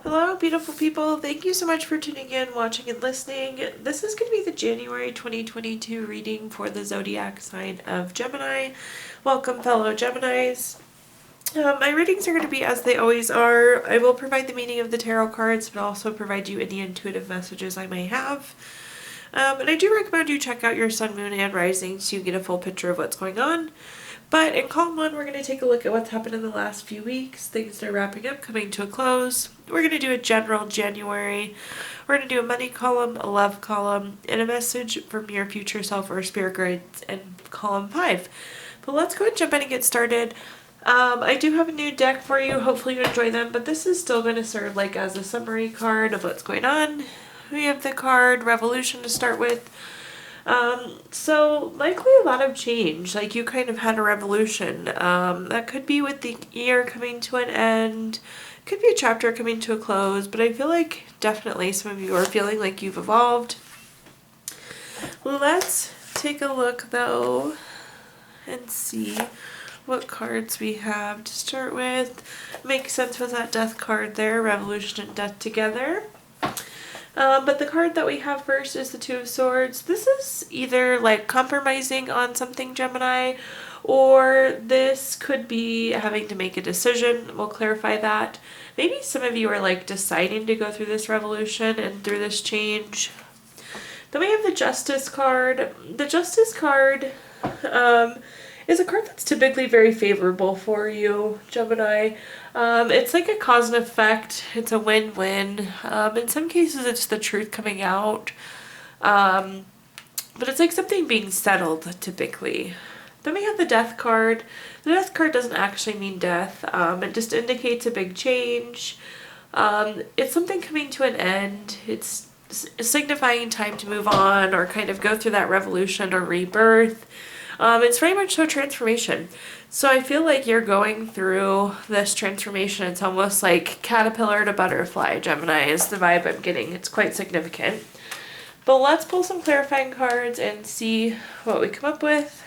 Hello, beautiful people. Thank you so much for tuning in, watching, and listening. This is going to be the January 2022 reading for the zodiac sign of Gemini. Welcome, fellow Geminis. My readings are going to be as they always are. I will provide the meaning of the tarot cards, but also provide you any intuitive messages I may have. And I do recommend you check out your sun, moon, and rising so you get a full picture of what's going on. But in column 1, we're going to take a look at what's happened in the last few weeks, things that are wrapping up, coming to a close. We're going to do a general January. We're going to do a money column, a love column, and a message from your future self or spirit guides in column 5. But let's go and jump in and get started. I do have a new deck for you. Hopefully you enjoy them, but this is still going to serve like as a summary card of what's going on. We have the card Revolution to start with. So likely a lot of change, like you kind of had a revolution. That could be with the year coming to an end, could be a chapter coming to a close, but I feel like definitely some of you are feeling like you've evolved. Let's take a look though and see what cards we have to start with. Makes sense with that death card there, revolution and death together. But the card that we have first is the Two of Swords. This is either like compromising on something, Gemini, or this could be having to make a decision. We'll clarify that. Maybe some of you are like deciding to go through this revolution and through this change. Then we have the Justice card. The Justice card is a card that's typically very favorable for you, Gemini. It's like a cause and effect. It's a win-win. In some cases, it's the truth coming out. But it's like something being settled, typically. Then we have the Death card. The Death card doesn't actually mean death. It just indicates a big change. It's something coming to an end. It's signifying time to move on or kind of go through that revolution or rebirth. It's very much so transformation. So I feel like you're going through this transformation. It's almost like caterpillar to butterfly, Gemini, is the vibe I'm getting. It's quite significant. But let's pull some clarifying cards and see what we come up with.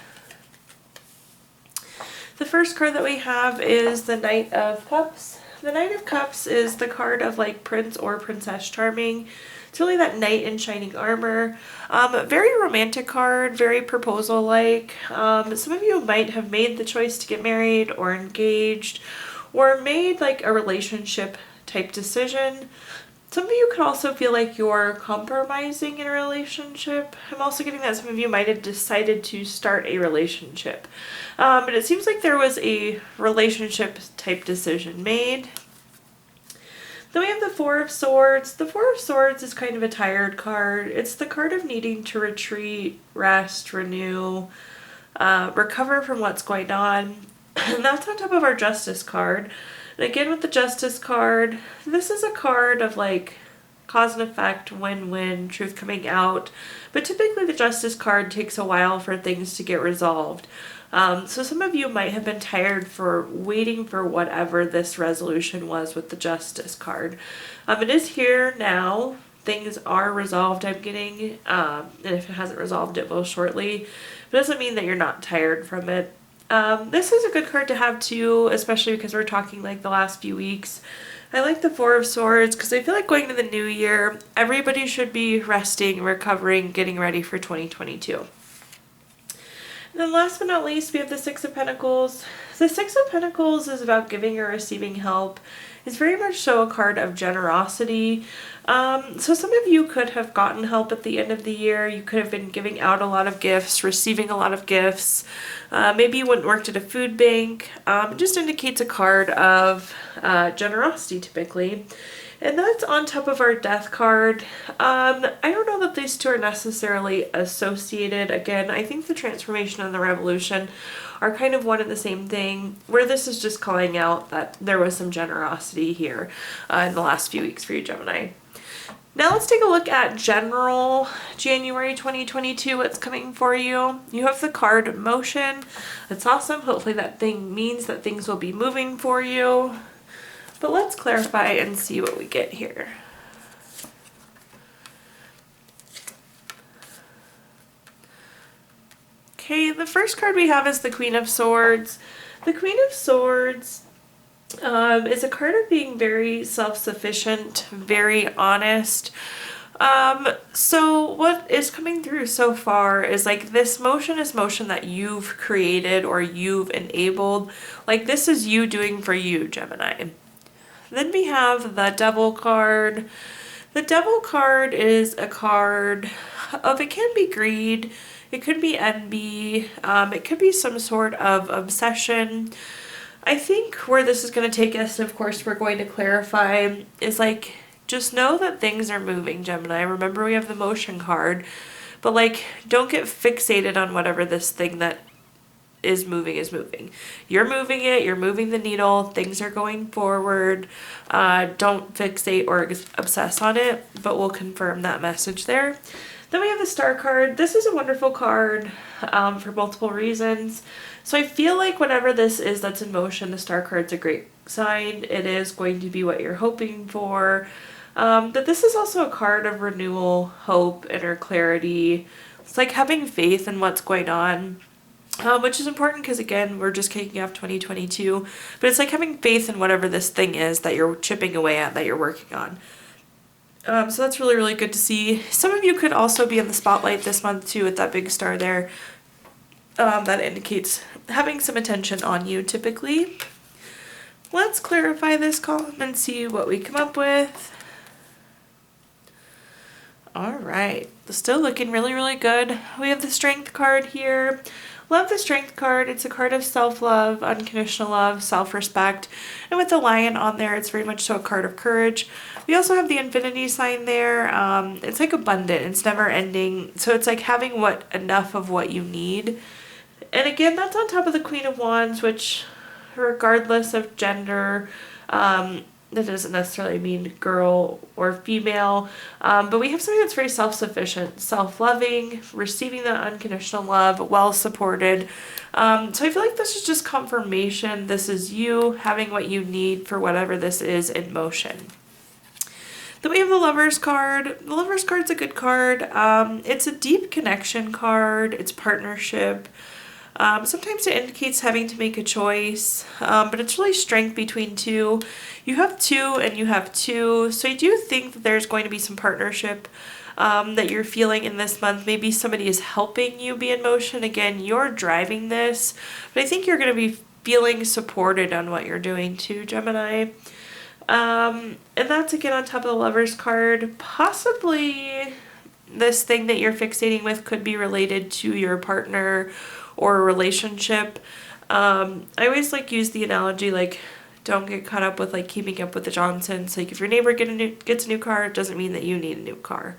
The first card that we have is the Knight of Cups. The Knight of Cups is the card of like Prince or Princess Charming. It's really that knight in shining armor. Very romantic card, very proposal-like. Some of you might have made the choice to get married or engaged or made like a relationship type decision. Some of you could also feel like you're compromising in a relationship. I'm also getting that some of you might have decided to start a relationship. But it seems like there was a relationship type decision made. Then we have the Four of Swords. The Four of Swords is kind of a tired card. It's the card of needing to retreat, rest, renew, recover from what's going on. And that's on top of our Justice card. And again with the Justice card, this is a card of like cause and effect, win-win, truth coming out. But typically the Justice card takes a while for things to get resolved. So some of you might have been tired for waiting for whatever this resolution was with the Justice card. It is here now. Things are resolved, I'm getting. And if it hasn't resolved, it will shortly. But it doesn't mean that you're not tired from it. This is a good card to have too, especially because we're talking like the last few weeks. I like the Four of Swords because I feel like going to the new year, everybody should be resting, recovering, getting ready for 2022. And then last but not least, we have the Six of Pentacles. The Six of Pentacles is about giving or receiving help. It's very much so a card of generosity. So some of you could have gotten help at the end of the year. You could have been giving out a lot of gifts, receiving a lot of gifts. Maybe you went and worked at a food bank. It just indicates a card of generosity typically. And that's on top of our Death card. I don't know that these two are necessarily associated. Again, I think the transformation and the revolution are kind of one and the same thing, where this is just calling out that there was some generosity here in the last few weeks for you, Gemini. Now let's take a look at general January 2022, what's coming for you. You have the card Motion. That's awesome. Hopefully that thing means that things will be moving for you. But let's clarify and see what we get here. Okay, the first card we have is the Queen of Swords. The Queen of Swords is a card of being very self-sufficient, very honest. So what is coming through so far is like this motion is motion that you've created or you've enabled. Like this is you doing for you, Gemini. Then we have the Devil card. The Devil card is a card of, it can be greed, it could be envy, it could be some sort of obsession. I think where this is going to take us, and of course we're going to clarify, is like, just know that things are moving, Gemini. Remember we have the motion card, but like, don't get fixated on whatever this thing that is moving is moving. You're moving it, you're moving the needle, things are going forward. Don't fixate or obsess on it, but we'll confirm that message there. Then we have the Star card. This is a wonderful card for multiple reasons. So I feel like whatever this is that's in motion, the Star card's a great sign. It is going to be what you're hoping for. But this is also a card of renewal, hope, inner clarity. It's like having faith in what's going on. Which is important because, again, we're just kicking off 2022. But it's like having faith in whatever this thing is that you're chipping away at, that you're working on. So that's really, really good to see. Some of you could also be in the spotlight this month, too, with that big star there. That indicates having some attention on you, typically. Let's clarify this column and see what we come up with. All right. Still looking really, really good. We have the Strength card here. Love the Strength card. It's a card of self-love, unconditional love, self-respect. And with the lion on there, it's very much so a card of courage. We also have the infinity sign there. It's like abundant. It's never ending. So it's like having enough of what you need. And again, that's on top of the Queen of Wands, which regardless of gender, that doesn't necessarily mean girl or female, but we have something that's very self-sufficient, self-loving, receiving that unconditional love, well-supported. So I feel like this is just confirmation. This is you having what you need for whatever this is in motion. Then we have the Lover's card. The Lover's card's a good card. It's a deep connection card. It's partnership. Sometimes it indicates having to make a choice, but it's really strength between two. You have two and you have two, so I do think that there's going to be some partnership that you're feeling in this month. Maybe somebody is helping you be in motion. Again, you're driving this, but I think you're going to be feeling supported on what you're doing too, Gemini. And that's again on top of the Lover's card. Possibly this thing that you're fixating with could be related to your partner or a relationship. I always like use the analogy, like, don't get caught up with like keeping up with the Johnsons. Like if your neighbor gets a new car, it doesn't mean that you need a new car.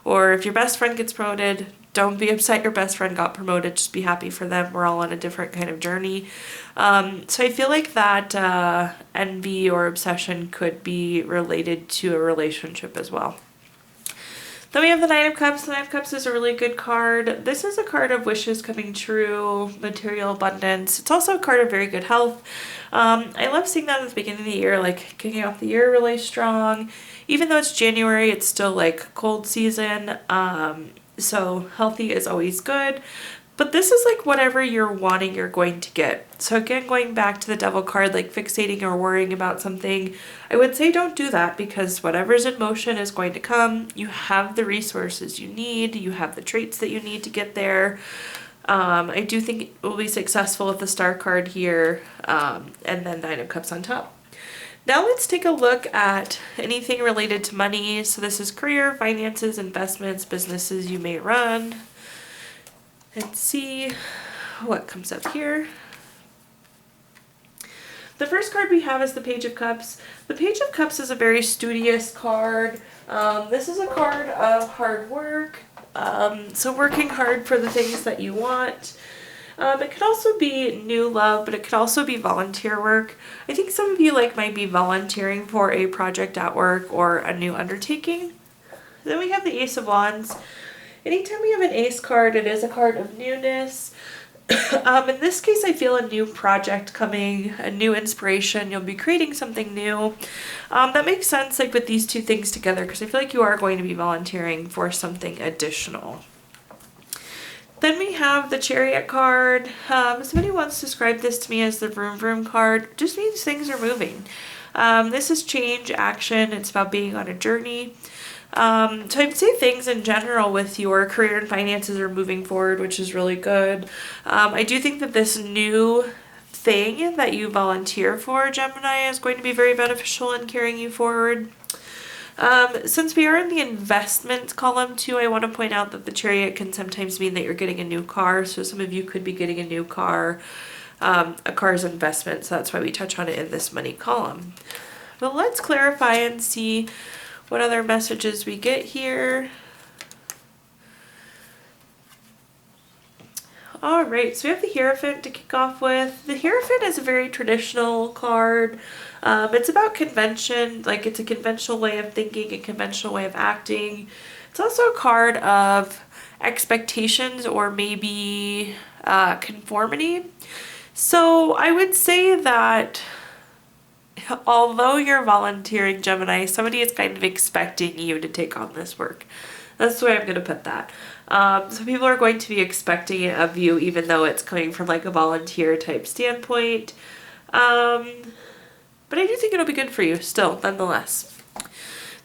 Or if your best friend gets promoted, don't be upset your best friend got promoted. Just be happy for them. We're all on a different kind of journey. So I feel like that envy or obsession could be related to a relationship as well. Then we have the Nine of Cups. The Nine of Cups is a really good card. This is a card of wishes coming true, material abundance. It's also a card of very good health. I love seeing that at the beginning of the year, like kicking off the year really strong. Even though it's January, it's still like cold season. So healthy is always good. But this is like whatever you're wanting, you're going to get. So again, going back to the Devil card, like fixating or worrying about something, I would say don't do that because whatever's in motion is going to come. You have the resources you need. You have the traits that you need to get there. I do think it will be successful with the Star card here and then Nine of Cups on top. Now let's take a look at anything related to money. So this is career, finances, investments, businesses you may run. And see what comes up here. The first card we have is the Page of Cups. The Page of Cups is a very studious card. This is a card of hard work. So working hard for the things that you want. It could also be new love, but it could also be volunteer work. I think some of you might be volunteering for a project at work or a new undertaking. Then we have the Ace of Wands. Anytime we have an ace card, it is a card of newness. In this case, I feel a new project coming, a new inspiration. You'll be creating something new. That makes sense with these two things together because I feel like you are going to be volunteering for something additional. Then we have the Chariot card. Somebody once described this to me as the vroom vroom card. Just means things are moving. This is change, action. It's about being on a journey. So I'd say things in general with your career and finances are moving forward, which is really good. I do think that this new thing that you volunteer for, Gemini, is going to be very beneficial in carrying you forward. Since we are in the investment column too, I want to point out that the Chariot can sometimes mean that you're getting a new car. So some of you could be getting a new car. A car's investment, so that's why we touch on it in this money column. But let's clarify and see what other messages we get here. All right, so we have the Hierophant to kick off with. The Hierophant is a very traditional card. It's about convention, like it's a conventional way of thinking, a conventional way of acting. It's also a card of expectations or maybe conformity. So I would say that although you're volunteering, Gemini, somebody is kind of expecting you to take on this work. That's the way I'm going to put that. So people are going to be expecting it of you, even though it's coming from like a volunteer type standpoint. But I do think it'll be good for you still, nonetheless.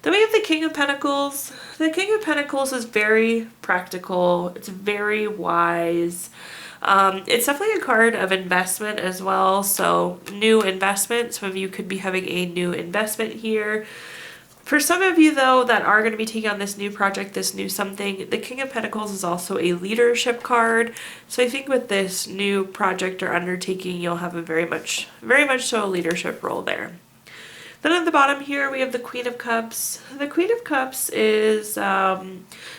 Then we have the King of Pentacles. The King of Pentacles is very practical. It's very wise. It's definitely a card of investment as well. So new investment. Some of you could be having a new investment here. For some of you, though, that are going to be taking on this new project, this new something, the King of Pentacles is also a leadership card. So I think with this new project or undertaking, you'll have a very much so a leadership role there. Then at the bottom here, we have the Queen of Cups. The Queen of Cups is a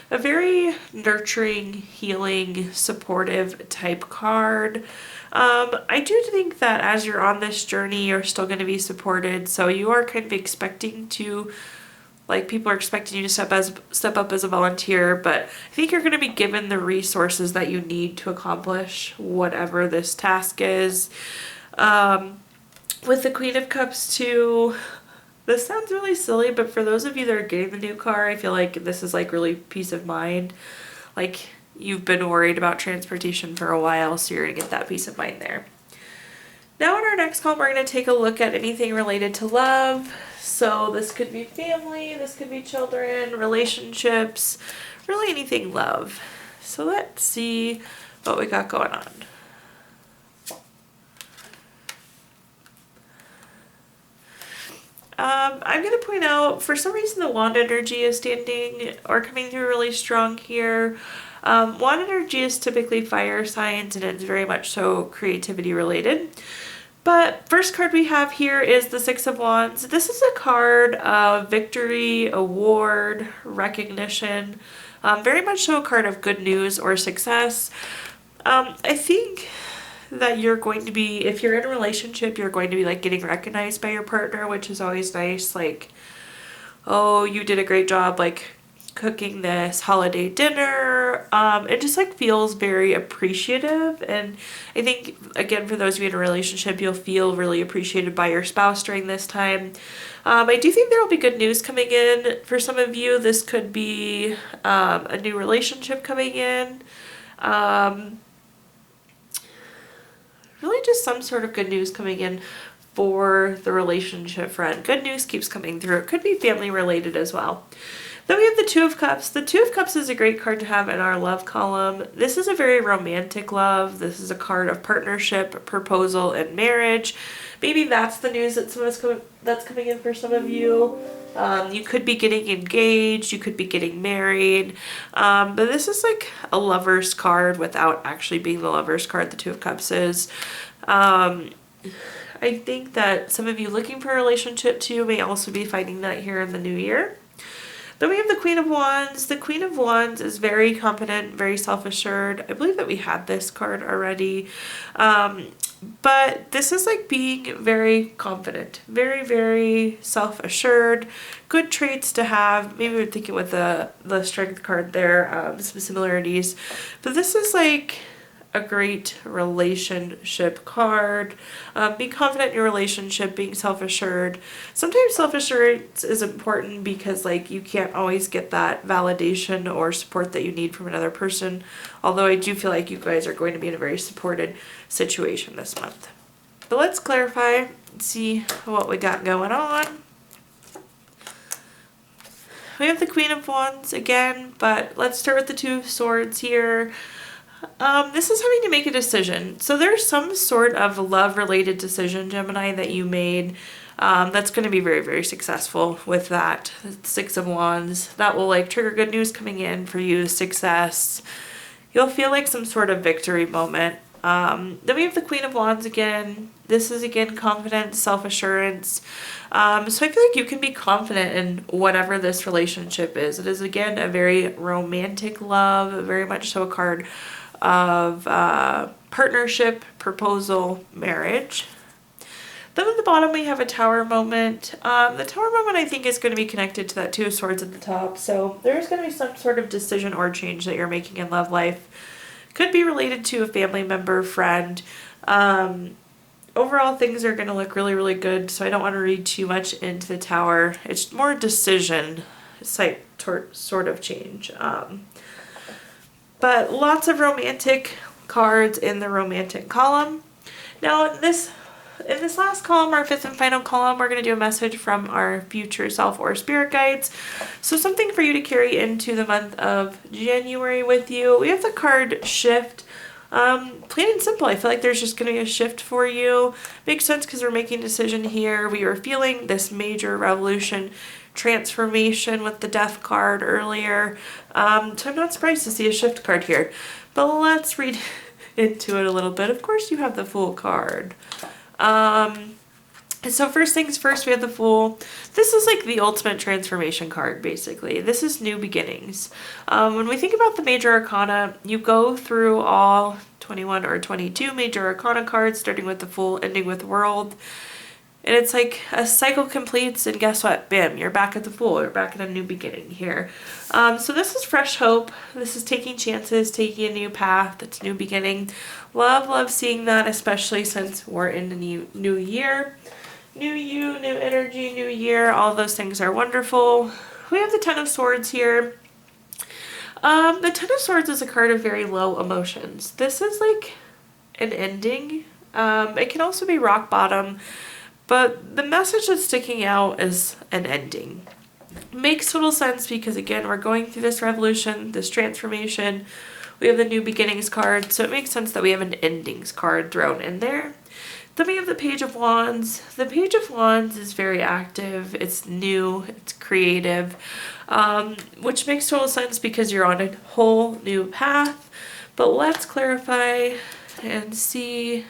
very nurturing, healing, supportive type card. I do think that as you're on this journey, you're still going to be supported. So you are kind of expecting to, like, people are expecting you to step up as a volunteer, but I think you're going to be given the resources that you need to accomplish whatever this task is. With the Queen of Cups too, this sounds really silly, but for those of you that are getting the new car, I feel like this is like really peace of mind. Like you've been worried about transportation for a while, so you're gonna get that peace of mind there. Now in our next column, we're gonna take a look at anything related to love. So this could be family, this could be children, relationships, really anything love. So let's see what we got going on. I'm going to point out, for some reason, the Wand energy is standing or coming through really strong here. Wand energy is typically fire signs, and it's very much so creativity related. But first card we have here is the Six of Wands. This is a card of victory, award, recognition. Very much so a card of good news or success. I think that you're going to be, if you're in a relationship, you're going to be like getting recognized by your partner, which is always nice. Like, oh, you did a great job like cooking this holiday dinner. It just like feels very appreciative. And I think, again, for those of you in a relationship, you'll feel really appreciated by your spouse during this time. I do think there will be good news coming in. For some of you, this could be a new relationship coming in. Really just some sort of good news coming in for the relationship friend. Good news keeps coming through. It could be family related as well. Then we have the Two of Cups. The Two of Cups is a great card to have in our love column. This is a very romantic love. This is a card of partnership, proposal, and marriage. Maybe that's the news that's coming in for some of you. You could be getting engaged, you could be getting married, but this is like a lover's card without actually being the lover's card the Two of Cups is. I think that some of you looking for a relationship too may also be finding that here in the new year. Then we have the Queen of Wands. The Queen of Wands is very confident, very self-assured. I believe that we had this card already. But this is like being very confident, very, very self-assured, good traits to have. Maybe we're thinking with the strength card there, some similarities. But this is like a great relationship card. Be confident in your relationship, being self-assured. Sometimes self-assurance is important because like you can't always get that validation or support that you need from another person. Although I do feel like you guys are going to be in a very supported situation this month. But let's clarify and see what we got going on. We have the Queen of Wands again, but let's start with the Two of Swords here. This is having to make a decision. So there's some sort of love-related decision, Gemini, that you made that's going to be very, very successful with that. Six of Wands. That will like trigger good news coming in for you, success. You'll feel like some sort of victory moment. Then we have the Queen of Wands again. This is again confidence, self-assurance. So I feel like you can be confident in whatever this relationship is. It is again a very romantic love, very much so a card of partnership, proposal, marriage. Then at the bottom we have a Tower moment. The Tower moment I think is going to be connected to that Two of Swords at the top. So there's going to be some sort of decision or change that you're making in love life. Could be related to a family member, friend. Overall, things are going to look really, really good, so I don't want to read too much into the Tower. It's more decision sort of change. But lots of romantic cards in the romantic column. Now, in this last column, our fifth and final column, we're going to do a message from our future self or spirit guides. So something for you to carry into the month of January with you. We have the card Shift. Plain and simple, I feel like there's just going to be a shift for you. Makes sense because we're making a decision here. We were feeling this major revolution, transformation with the Death card earlier. So I'm not surprised to see a shift card here. But let's read into it a little bit. Of course you have the Fool card. So first things first, we have the Fool. This is like the ultimate transformation card, basically. This is new beginnings. When we think about the major arcana, you go through all 21 or 22 major arcana cards, starting with the Fool, ending with World. And it's like a cycle completes, and guess what? Bam, you're back at the Fool. You're back at a new beginning here. So this is fresh hope. This is taking chances, taking a new path. It's new beginning. Love seeing that, especially since we're in the new year. New you, new energy, new year. All those things are wonderful. We have the Ten of Swords here. The Ten of Swords is a card of very low emotions. This is like an ending. It can also be rock bottom. But the message that's sticking out is an ending. Makes total sense because, again, we're going through this revolution, this transformation. We have the New Beginnings card, so it makes sense that we have an Endings card thrown in there. Then we have the Page of Wands. The Page of Wands is very active. It's new. It's creative, which makes total sense because you're on a whole new path. But let's clarify and see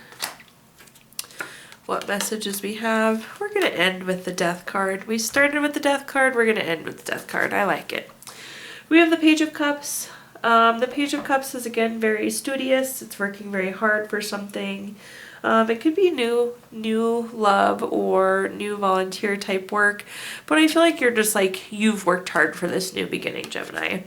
what messages we have. We're going to end with the Death card. We started with the Death card. We're going to end with the Death card. I like it. We have the Page of Cups. The Page of Cups is, again, very studious. It's working very hard for something. It could be new love or new volunteer type work. But I feel like you're just like, you've worked hard for this new beginning, Gemini.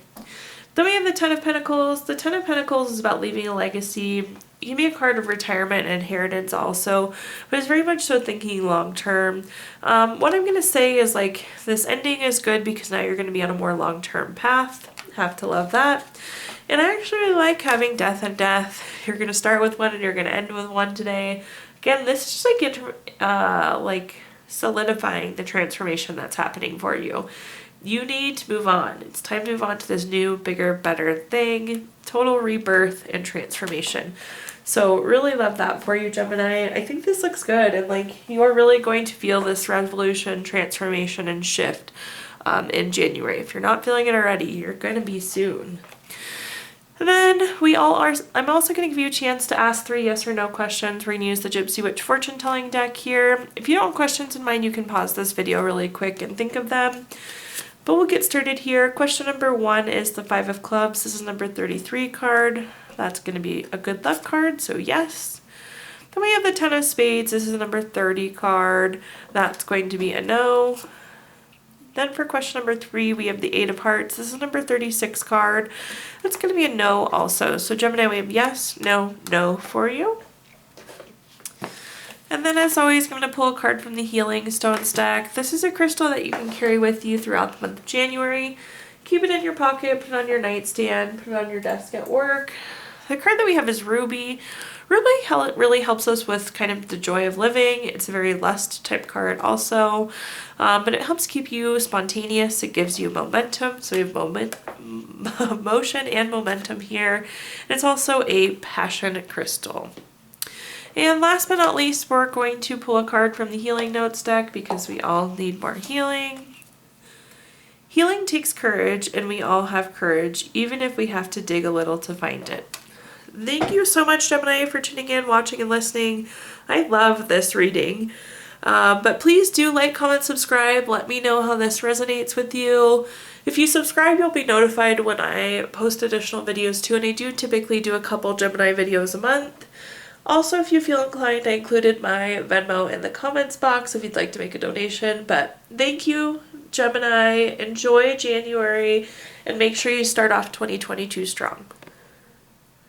Then we have the Ten of Pentacles. The Ten of Pentacles is about leaving a legacy. It can be a card of retirement and inheritance also, but it's very much so thinking long term. What I'm going to say is like this ending is good because now you're going to be on a more long term path. Have to love that. And I actually really like having death and death. You're going to start with one and you're going to end with one today. Again, this is just like solidifying the transformation that's happening for you. You need to move on. It's time to move on to this new, bigger, better thing. Total rebirth and transformation. So really love that for you, Gemini. I think this looks good. And like you are really going to feel this revolution, transformation, and shift in January. If you're not feeling it already, you're going to be soon. And then I'm also going to give you a chance to ask 3 yes or no questions. We're going to use the Gypsy Witch fortune telling deck here. If you don't have questions in mind, you can pause this video really quick and think of them. But we'll get started here. Question number 1 is the 5 of Clubs. This is number 33 card. That's going to be a good luck card, so yes. Then we have the 10 of Spades. This is the number 30 card. That's going to be a no. Then for question number 3, we have the 8 of Hearts. This is number 36 card. It's going to be a no also. So Gemini, we have yes, no, no for you. And then as always, I'm going to pull a card from the Healing Stone stack. This is a crystal that you can carry with you throughout the month of January. Keep it in your pocket, put it on your nightstand, put it on your desk at work. The card that we have is Ruby. Ruby really helps us with kind of the joy of living. It's a very lust type card also, but it helps keep you spontaneous. It gives you momentum. So we have motion and momentum here. And it's also a passion crystal. And last but not least, we're going to pull a card from the Healing Notes deck because we all need more healing. Healing takes courage, and we all have courage, even if we have to dig a little to find it. Thank you so much, Gemini, for tuning in, watching, and listening. I love this reading. But please do like, comment, subscribe. Let me know how this resonates with you. If you subscribe, you'll be notified when I post additional videos too, and I do typically do a couple Gemini videos a month. Also, if you feel inclined, I included my Venmo in the comments box if you'd like to make a donation. But thank you, Gemini. Enjoy January, and make sure you start off 2022 strong.